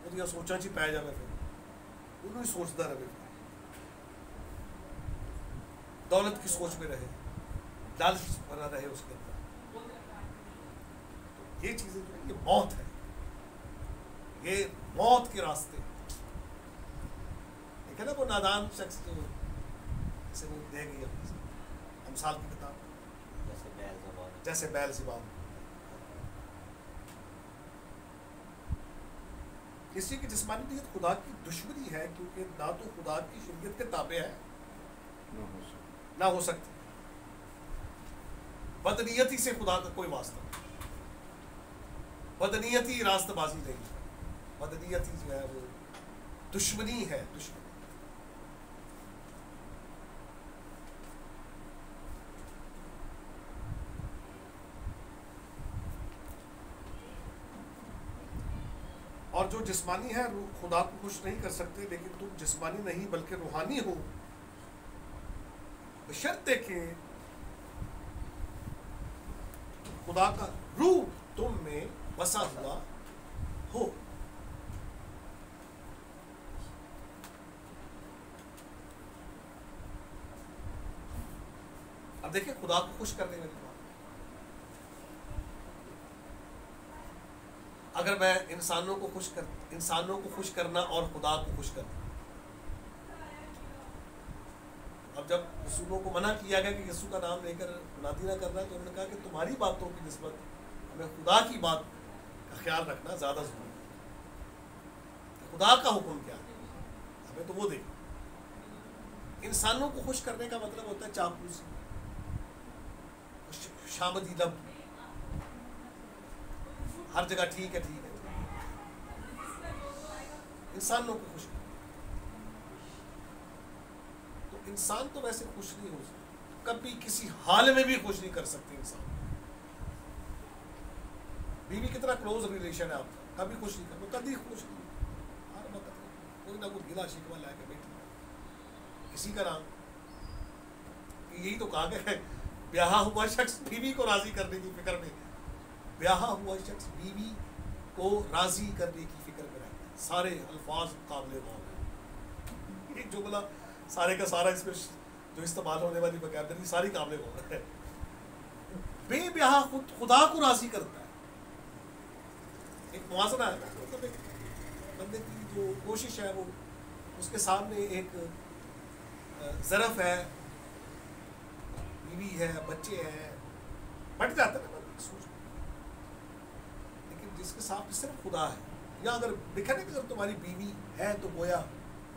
وہ سوچاں چ پی جائے، پھر انہوں ہی سوچتا رہے، دولت کی سوچ میں رہے، لالچ بنا رہے اس کے اندر. یہ چیزیں جو ہے یہ موت ہے، یہ موت کے راستے. دیکھیں نا وہ نادان شخص جو اسے وہ دے گئی امثال کی کتاب، جیسے بیل زبان. کسی کی جسمانی نیت خدا کی دشمنی ہے، کیونکہ نہ تو خدا کی شریعت کے تابع ہے نہ ہو سکتی. بدنیتی سے خدا کا کوئی واسطہ نہیں، بدنیتی راست بازی نہیں ہے، بدنیتی جو ہے وہ دشمنی ہے، دشمنی. اور جو جسمانی ہے خدا کو خوش نہیں کر سکتے، لیکن تم جسمانی نہیں بلکہ روحانی ہو، بشرطے کہ خدا کا روح تم میں بسا ہوا ہو. اب دیکھیں خدا کو خوش کرنے والی بات، اگر میں انسانوں کو خوش کرنا اور خدا کو خوش کرنا. اب جب رسولوں کو منع کیا گیا کہ یسوع کا نام لے کر منادی نہ کرنا، تو انہوں نے کہا کہ تمہاری باتوں کی نسبت ہمیں خدا کی بات کا خیال رکھنا زیادہ ضروری ہے. خدا کا حکم کیا ہے ہمیں تو وہ دیکھیں. انسانوں کو خوش کرنے کا مطلب ہوتا ہے چاپلوسی، شامدی لب، ہر جگہ ٹھیک ہے ٹھیک ہے. انسانوں کو خوش کرنا تو انسان تو ویسے خوش نہیں ہو سکتا، کبھی کسی حال میں بھی خوش نہیں کر سکتے انسان. بیوی کتنا کلوز ریلیشن ہے آپ کا، کبھی خوش نہیں کرتا، کبھی خوش نہیں، ہر وقت کوئی نہ کوئی گلا شکوہ لے کے بیٹھی. کسی کا نام یہی تو کہا کہ بیاہا ہوا شخص بیوی کو راضی کرنے کی فکر میں، بیاہا ہوا شخص بیوی کو راضی کرنے کی فکر میں رہتا ہے. سارے الفاظ قابل غور ہیں، ایک جملہ سارے کا سارا اس میں جو استعمال ہونے والی وکیبلری ساری قابل غور ہے. بے بیاہا خدا کو راضی کرتا ہے. ایک موازنہ ہے، مطلب ایک بندے کی جو کوشش ہے وہ اس کے سامنے ایک ظرف ہے، بیوی ہے، بچے ہیں، بٹ جاتا ہے نا سوچ. لیکن جس کے ساتھ صرف خدا ہے، یا اگر لکھا نہیں کہ اگر تمہاری بیوی ہے تو گویا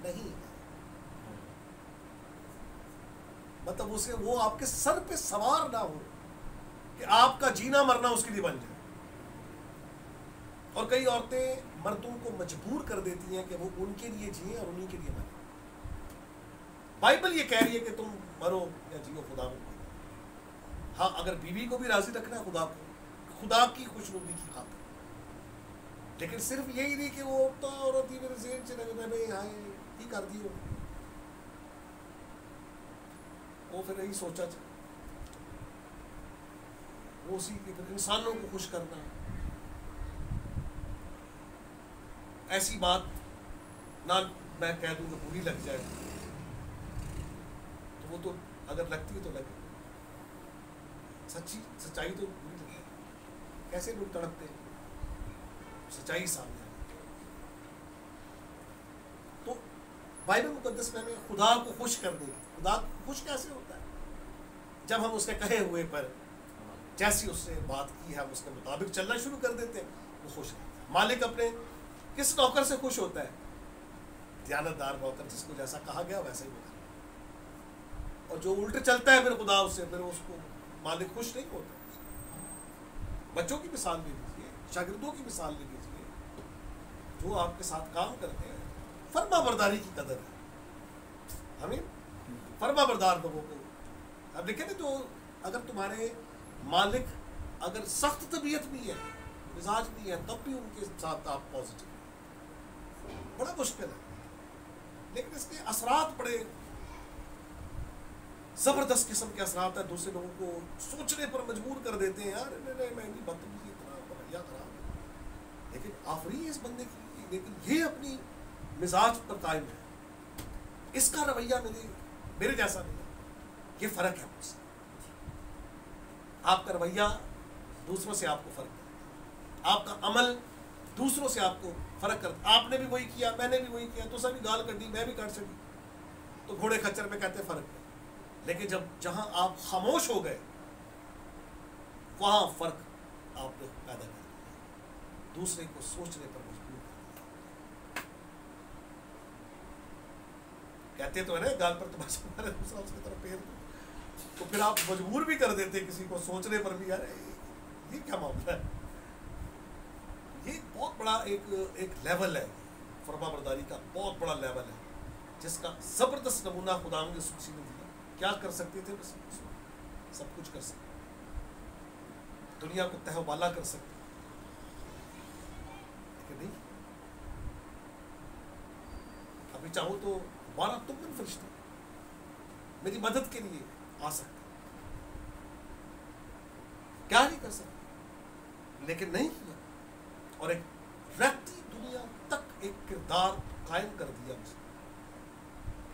نہیں ہے، مطلب اسے وہ آپ کے سر پہ سوار نہ ہو کہ آپ کا جینا مرنا اس کے لیے بن جائے. اور کئی عورتیں مردوں کو مجبور کر دیتی ہیں کہ وہ ان کے لیے جئیں اور انہی کے لیے مریں. بائبل یہ کہہ رہی ہے کہ تم مرو یا جیو خدا کو. ہاں اگر بیوی کو بھی راضی رکھنا ہے خدا کو، خدا کی خوشنودی کی خاطر، لیکن صرف یہی نہیں کہ وہ تو عورت ہی میرے ذہن سے لگتا ہے بھائی ہاں ہی کر دی ہو، وہ پھر یہی سوچا وہ اسی کے پھر انسانوں کو خوش کرنا. ایسی بات نہ میں کہہ دوں کہ بری لگ جائے تو وہ تو اگر لگتی ہے تو لگے، سچائی تو بری لگتی ہے. کیسے لوگ تڑپتے ہیں، سچائی سامنے آتی. تو بائبل مقدس میں خدا کو خوش کرنے کی، خدا کو خوش کیسے ہوتا ہے؟ جب ہم اس کے کہے ہوئے پر جیسی اس نے بات کی ہے ہم اس کے مطابق چلنا شروع کر دیتے ہیں، وہ خوش رہتا ہے. مالک اپنے کس نوکر سے خوش ہوتا ہے؟ دیانتدار نوکر، جس کو جیسا کہا گیا ویسا ہی وہ کرتا ہے. اور جو الٹ چلتا ہے پھر خدا اس سے، پھر اس کو مالک خوش نہیں ہوتا. بچوں کی مثال لے لیجیے، شاگردوں کی مثال لے لیجیے، جو آپ کے ساتھ کام کرتے ہیں، فرما برداری کی قدر ہے. ہمیں فرما بردار لوگوں کو اب دیکھیں نا، جو اگر تمہارے مالک اگر سخت طبیعت بھی ہے، مزاج بھی ہے، تب بھی ان کے ساتھ آپ پازیٹیو، بڑا مشکل ہے. لیکن اس کے اثرات بڑے زبردست قسم کے اثرات ہیں، دوسرے لوگوں کو سوچنے پر مجبور کر دیتے ہیں. یار میں بھی بدتمیزی اتنا رویہ خراب ہے، لیکن آفری ہے اس بندے کی، لیکن یہ اپنی مزاج پر قائم ہے، اس کا رویہ میرے جیسا نہیں ہے. یہ فرق ہے مجھ سے. آپ کا رویہ دوسروں سے آپ کو فرق کرتا ہے، آپ کا عمل دوسروں سے آپ کو فرق کرتا ہے. آپ نے بھی وہی کیا، میں نے بھی وہی کیا، تو سبھی گال کر دی، میں بھی کاٹ سکی، تو گھوڑے کھچر میں کہتے ہیں فرق ہے. لیکن جہاں آپ خاموش ہو گئے وہاں فرق آپ نے پیدا کر دیا، دوسرے کو سوچنے پر مجبور کر دیا. کہتے تو ہے نا گال پر تماشا مارے دوسرا اس کی طرف پھیر دو، تو پھر آپ مجبور بھی کر دیتے کسی کو سوچنے پر بھی. یار یہ کیا معاملہ ہے؟ یہ بہت بڑا ایک لیول ہے، فرما برداری کا بہت بڑا لیول ہے، جس کا زبردست نمونہ خدا نے سوسی نے دیا. کیا کر سکتے تھے؟ بس سب کچھ کر سکتے، دنیا کو تہ و بالا کر سکتے، لیکن نہیں. ابھی چاہو تو 12 تم من فرشتے میری مدد کے لیے آ سکتے، کیا نہیں کر سکتے، لیکن نہیں کیا. اور ایک رہتی دنیا تک ایک کردار قائم کر دیا مجھے،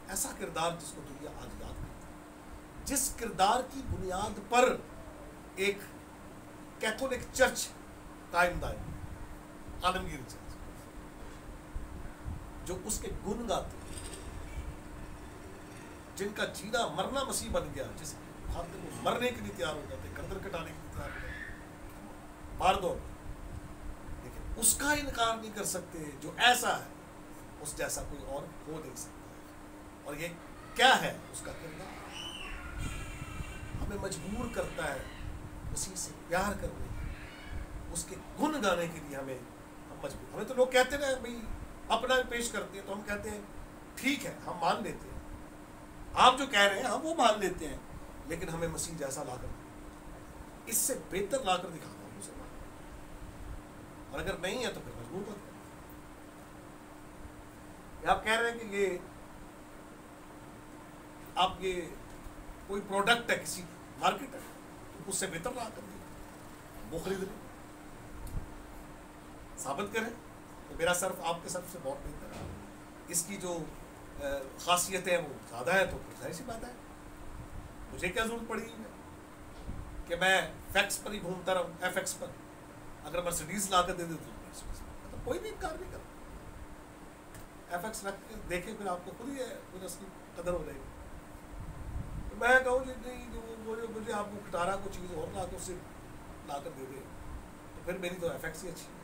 ایسا کردار جس کو دنیا آج یاد کرتی ہے، جس کردار کی بنیاد پر ایک کیتھولک چرچ قائم دائم، عالمگیر چرچ، جو اس کے گن گاتے، جن کا جینا مرنا مسیح بن گیا، جس خاطر وہ مرنے کے لیے تیار ہو جاتے، گردن کٹانے کے لیے تیار ہو جاتے، مار دو، لیکن اس کا انکار نہیں کر سکتے جو ایسا ہے، اس جیسا کوئی اور ہو نہیں سکتا. اور یہ کیا ہے اس کا کردار؟ ہمیں مجبور کرتا ہے مسیح سے پیار کرنے، اس کے گن گانے کے لیے ہم مجبور. ہمیں تو لوگ کہتے ہیں بھائی اپنا پیش کرتے ہیں، تو ہم کہتے ہیں ٹھیک ہے، ہم مان لیتے ہیں، آپ جو کہہ رہے ہیں ہم وہ مان لیتے ہیں، لیکن ہمیں مسیح جیسا لا کر، اس سے بہتر لا کر دکھانا ہم اسے مان، اور اگر نہیں ہے تو پھر مجبور کرتے ہیں. آپ کہہ رہے ہیں کہ یہ آپ یہ کوئی پروڈکٹ ہے، کسی مارکیٹ ہے، اس سے بہتر لا کر دیں، وہ خرید لیں، ثابت کریں تو میرا صرف آپ کے صرف سے بہت بہتر ہے، اس کی جو خاصیتیں ہیں وہ زیادہ ہے، تو ظاہر سی بات ہے مجھے کیا ضرورت پڑی ہے کہ میں فیکس پر ہی گھومتا رہوں، ایف ایکس پر. اگر مرسیڈیز لا کر دے دے تو کوئی بھی انکار نہیں کرتا. ایف ایکس رکھ کے دیکھیں، پھر آپ کو خود ہی اس کی قدر ہو جائے گی. میں کہوں جی نہیں، مجھے آپ کو کھٹارا کو چیز اور لا کے اسے لا کر دے دے، تو پھر میری تو ایف ایکس ہی اچھی ہے.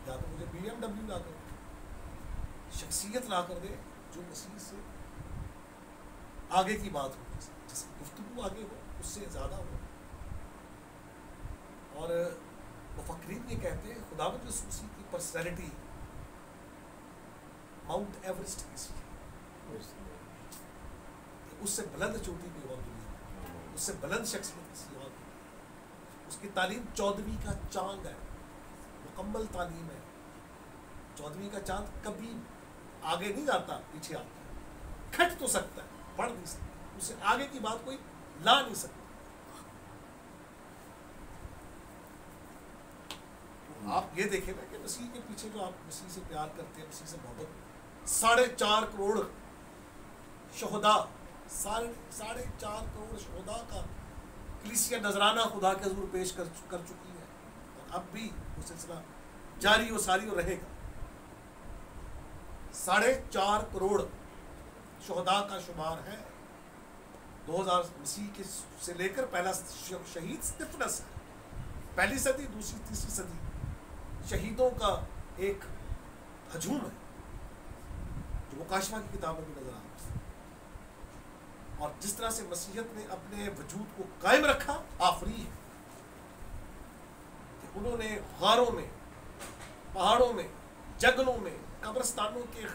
یا تو مجھے بی ایم ڈبلیو لا کر دے، شخصیت لا کر دے جو مسیح سے آگے کی بات ہو، جس کی گفتگو آگے ہو، اس سے زیادہ ہو. اور مفکرین یہ کہتے ہیں خداوند یسوع مسیح کی پرسنالٹی ماؤنٹ ایورسٹ کی سی، اس سے بلند چوٹی کوئی اور دنیا، اس سے بلند شخصیت کسی اور دنیا. اس کی تعلیم 14ویں کا چاند ہے، مکمل تعلیم ہے. 14ویں کا چاند کبھی آگے نہیں جاتا، پیچھے آتا ہے، کھٹ تو سکتا ہے، پڑھ نہیں سکتا، اس سے آگے کی بات کوئی لا نہیں سکتا. آپ یہ دیکھیں نا کہ مسیح کے پیچھے جو آپ مسیح سے پیار کرتے ہیں، مسیح سے محبت، 4.5 کروڑ شہداء، 4.5 کروڑ شہداء کا کلیسیا نذرانہ خدا کے حضور پیش کر چکی ہے، اور اب بھی وہ سلسلہ جاری و ساری و رہے گا. 4.5 کروڑ شہداء کا شمار ہے. 2000 مسیح کے سے لے کر پہلا شہید سٹیفنس ہے، پہلی صدی، دوسری تیسری صدی شہیدوں کا ایک ہجوم ہے جو مکاشفہ کی کتاب میں بھی نظر آتا ہے. اور جس طرح سے مسیحیت نے اپنے وجود کو قائم رکھا، آفری ہے کہ انہوں نے غاروں میں، پہاڑوں میں، جنگلوں میں، قبرستانوں کے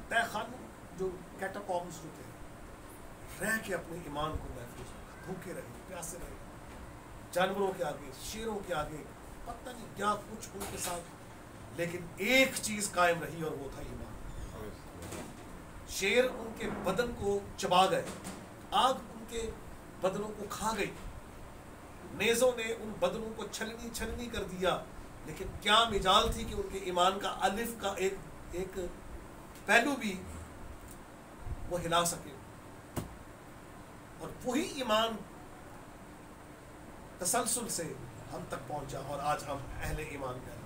تہ خانوں جو کیٹاکومز جو تھے، رہ کے اپنے ایمان کو محفوظ رکھا. بھوکے رہے, پیاسے رہے, جانوروں کے آگے, شیروں کے آگے, پتہ نہیں کیا کچھ ان کے ساتھ, لیکن ایک چیز قائم رہی اور وہ تھا ایمان. شیر ان کے بدن کو چبا گئے, آگ ان کے بدنوں کو کھا گئی, نیزوں نے ان بدنوں کو چھلنی چھلنی کر دیا, لیکن کیا مجال تھی کہ ان کے ایمان کا الف کا ایک پہلو بھی وہ ہلا سکے. اور وہی ایمان تسلسل سے ہم تک پہنچا اور آج ہم اہل ایمان کہتے ہیں.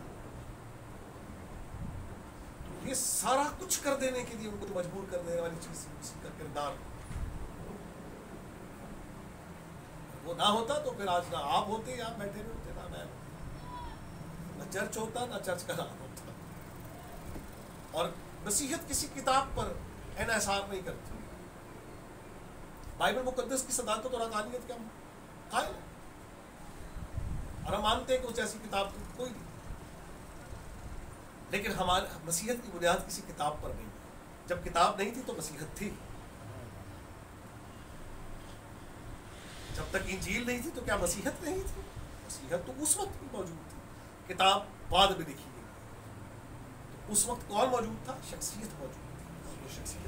یہ سارا کچھ کر دینے کے لیے ان کو مجبور کر دینے والی چیز اسی کا کردار. وہ نہ ہوتا تو پھر آج نہ آپ ہوتے یا بیٹھے ہوئے ہوتے, نہ میں ہوتا, نہ چرچ ہوتا, نہ چرچ کا نام ہوتا. اور مسیحیت کسی کتاب پر انحصار نہیں کرتی. بائبل مقدس کی صداقت اور حقانیت کے ہم قائل ہیں, اور ہم مانتے ہیں کہ اس جیسی کتاب کوئی نہیں. لیکن ہمارے مسیحیت کی بنیاد کسی کتاب پر نہیں. جب کتاب نہیں تھی تو مسیحیت تھی. جب تک انجیل نہیں تھی تو کیا مسیحیت نہیں تھی؟ مسیحیت تو اس وقت بھی موجود تھی, کتاب بعد میں لکھی گئی. تو اس وقت کون موجود تھا؟ شخصیت موجود تھی, اور وہ شخصیت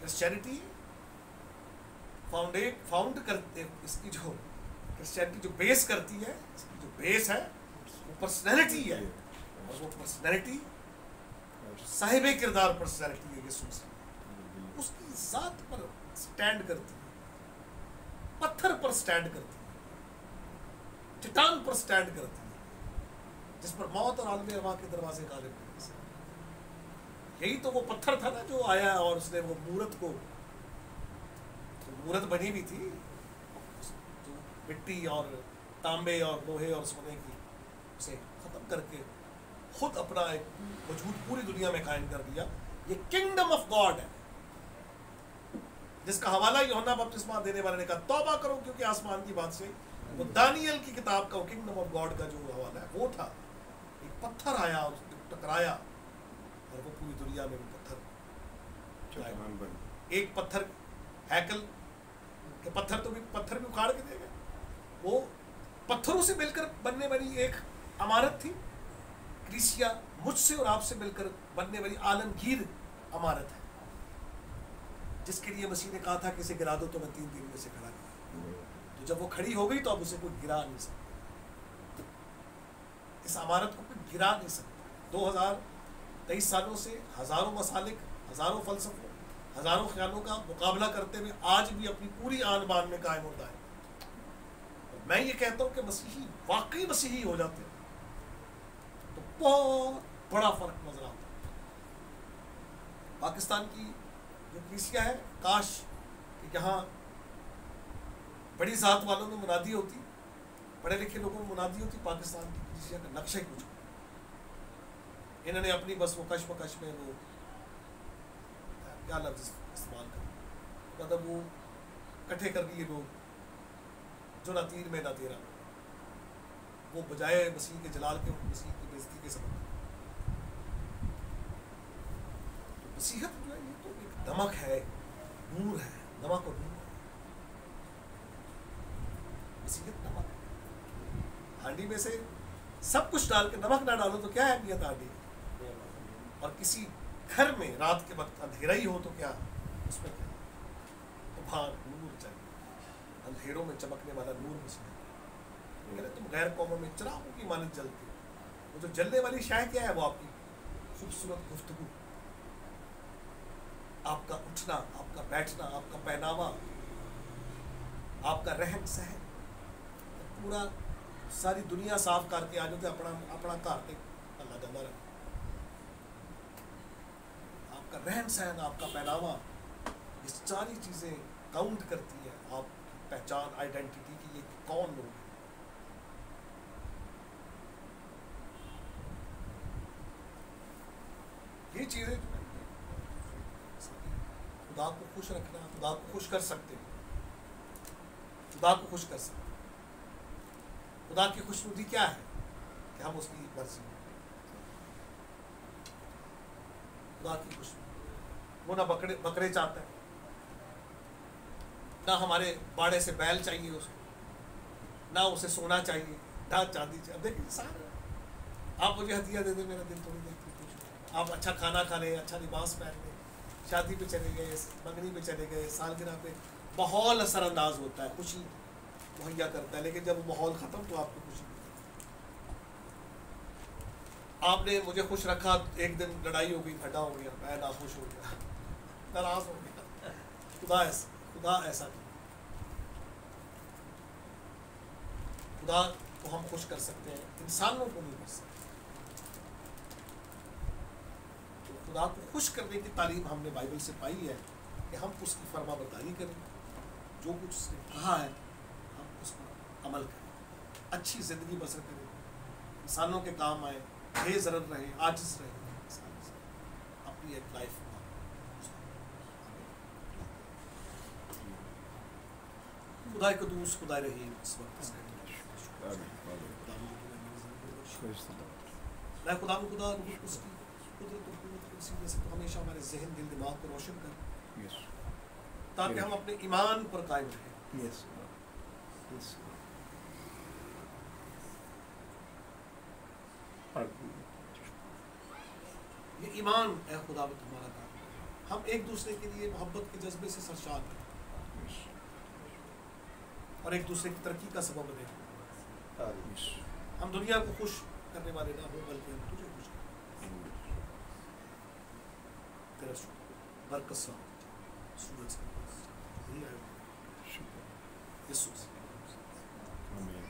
کرسچینٹی فاؤنڈ کرتے, اس کی جو کرسچینٹی جو بیس کرتی ہے, اس کی جو بیس ہے وہ پرسنالٹی ہے, اور وہ پرسنالٹی صاحب کردار پرسنالٹی ہے یسوع مسیح. اس کی ذات پر سٹینڈ کرتی ہے, پتھر پر سٹینڈ کرتی ہے, چٹان پر سٹینڈ کرتی ہے, جس پر موت اور عالم ارواح کے دروازے غالب نہیں. یہی تو وہ پتھر تھا نا جو آیا اور اس نے وہ مورت کو, مورت بنی ہوئی تھی جو مٹی اور تانبے اور لوہے اور سونے کی, اسے ختم کر کے خود اپنا ایک وجود پوری دنیا میں قائم کر دیا. یہ کنگڈم آف گاڈ ہے, جس کا حوالہ یوحنا بپتسمہ دینے والے نے کہا توبہ کرو کیونکہ آسمان کی بات سے. وہ دانیل کی کتاب کا وہ کنگڈم آف گاڈ کا جو حوالہ ہے وہ تھا. ایک پتھر آیا, اس نے ٹکرایا, اور وہ پوری دنیا میں وہ پتھر, ایک پتھر ہیکل کہ پتھر تو بھی پتھر بھی اکھاڑ کے دے گئے. وہ پتھروں سے مل کر بننے والی ایک عمارت تھی. کلیسیا مجھ سے اور آپ سے مل کر بننے والی عالمگیر عمارت ہے, جس کے لیے مسیح نے کہا تھا کہ اسے گرا دو تو میں 3 دن میں سے کھڑا کروں. تو جب وہ کھڑی ہو گئی تو اب اسے کوئی گرا نہیں سکتا. اس عمارت کو کوئی گرا نہیں سکتا. 2023 سالوں سے ہزاروں مسالک, ہزاروں فلسفوں, ہزاروں خیالوں کا مقابلہ کرتے ہوئے آج بھی اپنی پوری آن بان میں قائم ہوتا ہے. میں یہ کہتا ہوں کہ مسیحی واقعی مسیحی ہو جاتے ہیں تو بہت بڑا فرق نظر آتا ہے. پاکستان کی جو کلیسیا ہے, کاش کہ یہاں بڑی ذات والوں میں منادی ہوتی, پڑھے لکھے لوگوں میں منادی ہوتی. پاکستان کی کلیسیا کا نقشہ ہی کچھ, انہوں نے اپنی بس وہ کش مکش میں وہ کیا لفظ استعمال کر, مطلب وہ کٹھے کر لیے لوگ جو نہ تیر میں نہ تیرا, وہ بجائے مسیح کے جلال کے مسیح کی بےزتی کے سبب. تو مسیحت جو ہے یہ تو ایک نمک ہے, نور ہے, نمک اور نور ہے. مسیحت نمک ہے. ہانڈی میں سے سب کچھ ڈال کے نمک نہ ڈالو تو کیا اہمیت ہانڈی. اور کسی گھر میں رات کے وقت اندھیرا ہی ہو تو کیا اس میں کیا, تو وہاں نور چاہیے. اندھیروں میں چمکنے والا نور مسیح. تم غیر قوموں میں چراغوں کی مانند جلتے, وہ جو جلنے والی شے کیا ہے, وہ آپ کی خوبصورت گفتگو, آپ کا اٹھنا, آپ کا بیٹھنا, آپ کا پہناوا, آپ کا رہن سہن. پورا ساری دنیا صاف کر کے آ جاتے اپنا گھر پہ اللہ جانا رہے. آپ کا رہن سہن, آپ کا پہناوا, یہ ساری چیزیں کاؤنٹ کرتی ہے آپ کی پہچان, آئیڈینٹی کی یہ کون لوگ ہیں. یہ چیزیں خدا کو خوش رکھنا, خدا کو خوش کر سکتے ہیں, خدا کو خوش کر سکتے ہیں. خدا کی خوشنودی کیا ہے کہ ہم اس کی مرضی میں. خدا کی خوشنودی, وہ نہ بکرے چاہتا ہے, نہ ہمارے باڑے سے بیل چاہیے اس کو، نہ اسے سونا چاہیے، نہ چاندی چاہیے. اب دیکھیں سارا آپ مجھے ہدیہ دے دیں میرا دل تھوڑی دیکھتی کچھ. آپ اچھا کھانا کھا لیں، اچھا لباس پہن لیں، شادی پہ چلے گئے، منگنی پہ چلے گئے، سالگرہ پہ، ماحول اثر انداز ہوتا ہے، خوشی مہیا کرتا ہے. لیکن جب وہ ماحول ختم تو آپ کو خوشی نہیں. آپ نے مجھے خوش رکھا، ایک دن لڑائی ہو گئی، جھگڑا ہو گیا، میں ناخوش ہو گیا، ناراض ہو گیا. خدا ایسا نہیں. خدا کو ہم خوش کر سکتے ہیں، انسانوں کو نہیں کر سکتے. تو خدا کو خوش کرنے کی تعلیم ہم نے بائبل سے پائی ہے کہ ہم اس کی فرما برداری کریں، جو کچھ اس نے کہا ہے ہم اس پر عمل کریں، اچھی زندگی بسر کریں، انسانوں کے کام آئیں، بے ضرر رہیں، عاجز رہیں، اپنی ایک لائف کو خدا قدوس، خدا رحیم اس وقت اس کا خدا اس کی قدرت و قوت کی وسیلے سے تو ہمیشہ ہمارے ذہن، دل، دماغ کو روشن کر، تاکہ ہم اپنے ایمان پر قائم رہیں. یہ ایمان اے خدا و تمہارا کام، ہم ایک دوسرے کے لیے محبت کے جذبے سے سرشار ہیں اور ایک دوسرے کی ترقی کا سبب بنے. ہم دنیا کو خوش کرنے والے نہ ہوں، بلکہ ہم تجھے خوش کریں. تیرا شکر، برکت سے سورج یسوع. آمین.